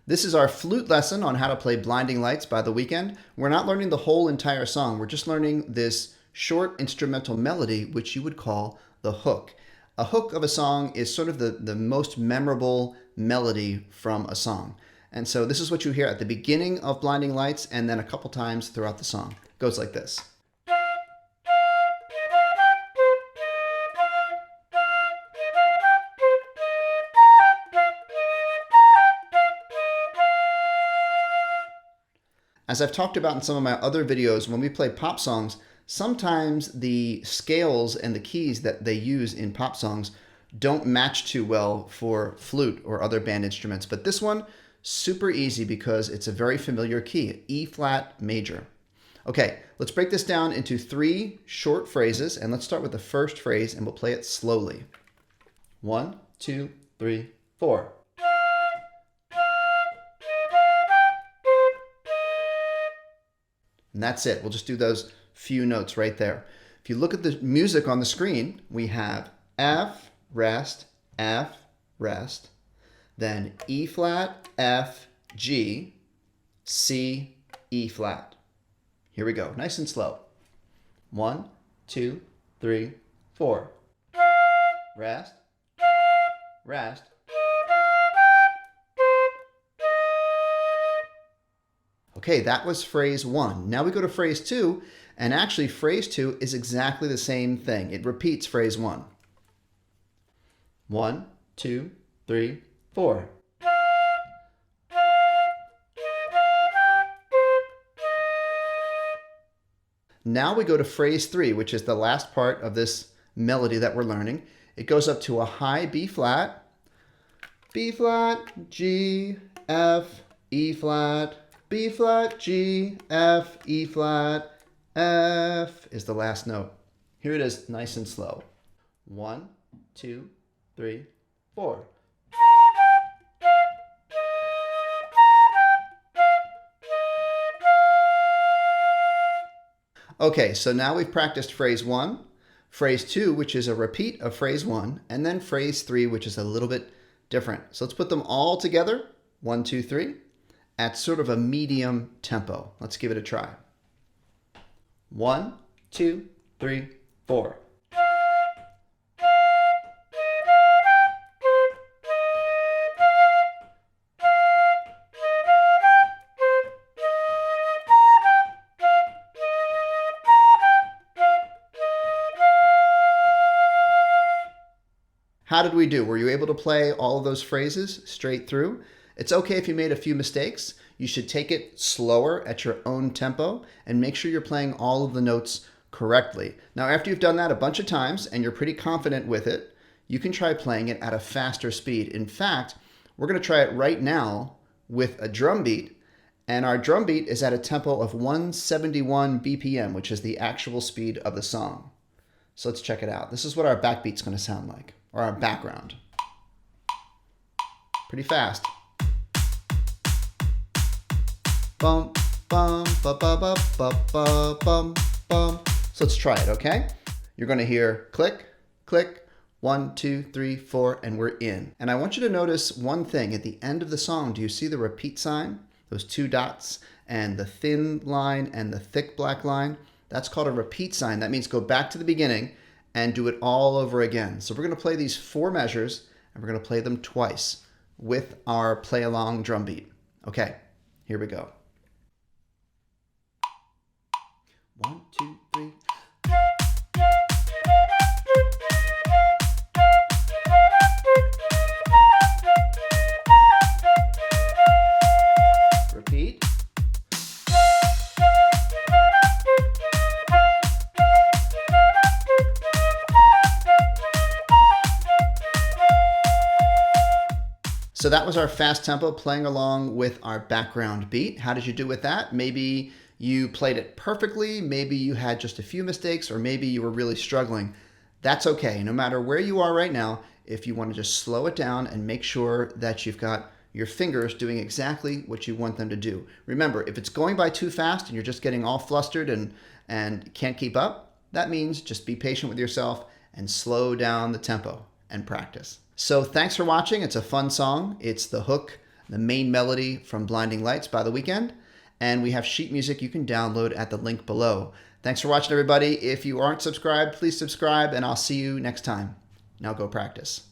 This is our flute lesson on how to play Blinding Lights by The Weeknd. We're not learning the whole entire song. We're just learning this short instrumental melody, which you would call the hook. A hook of a song is sort of the most memorable melody from a song. And so this is what you hear at the beginning of Blinding Lights and then a couple times throughout the song. It goes like this. As I've talked about in some of my other videos, when we play pop songs, sometimes the scales and the keys that they use in pop songs don't match too well for flute or other band instruments. But this one, super easy because it's a very familiar key, E flat major. Okay, let's break this down into 3 short phrases, and let's start with the first phrase and we'll play it slowly. 1, 2, 3, 4. And that's it. We'll just do those few notes right there. If you look at the music on the screen, we have F, rest, then E flat, F, G, C, E flat. Here we go. Nice and slow. 1, 2, 3, 4. Rest, rest. Okay, that was phrase 1. Now we go to phrase 2, and actually phrase 2 is exactly the same thing. It repeats phrase 1. 1, 2, 3, 4. Now we go to phrase 3, which is the last part of this melody that we're learning. It goes up to a high B flat, G, F, E flat, B flat, G, F, E flat, F is the last note. Here it is, nice and slow. 1, 2, 3, 4. Okay, so now we've practiced phrase 1, phrase 2, which is a repeat of phrase 1, and then phrase 3, which is a little bit different. So let's put them all together. 1, 2, 3. At sort of a medium tempo. Let's give it a try. 1, 2, 3, 4. How did we do? Were you able to play all of those phrases straight through? It's okay if you made a few mistakes. You should take it slower at your own tempo and make sure you're playing all of the notes correctly. Now, after you've done that a bunch of times and you're pretty confident with it, you can try playing it at a faster speed. In fact, we're going to try it right now with a drum beat, and our drum beat is at a tempo of 171 BPM, which is the actual speed of the song. So let's check it out. This is what our backbeat's going to sound like, or our background. Pretty fast. Bum, bum, ba, ba, ba, ba, ba, bum, bum. So let's try it, okay? You're going to hear click, click, 1, 2, 3, 4, and we're in. And I want you to notice one thing. At the end of the song, do you see the repeat sign? Those 2 dots and the thin line and the thick black line? That's called a repeat sign. That means go back to the beginning and do it all over again. So we're going to play these 4 measures, and we're going to play them twice with our play-along drum beat. Okay, here we go. 1, 2, 3. Repeat. So that was our fast tempo playing along with our background beat. How did you do with that? Maybe you played it perfectly, maybe you had just a few mistakes, or maybe you were really struggling. That's okay. No matter where you are right now, if you want to just slow it down and make sure that you've got your fingers doing exactly what you want them to do. Remember, if it's going by too fast and you're just getting all flustered and can't keep up, that means just be patient with yourself and slow down the tempo and practice. So thanks for watching. It's a fun song. It's the hook the main melody from Blinding Lights by The Weeknd, and we have sheet music you can download at the link below. Thanks for watching, everybody. If you aren't subscribed, please subscribe, and I'll see you next time. Now go practice.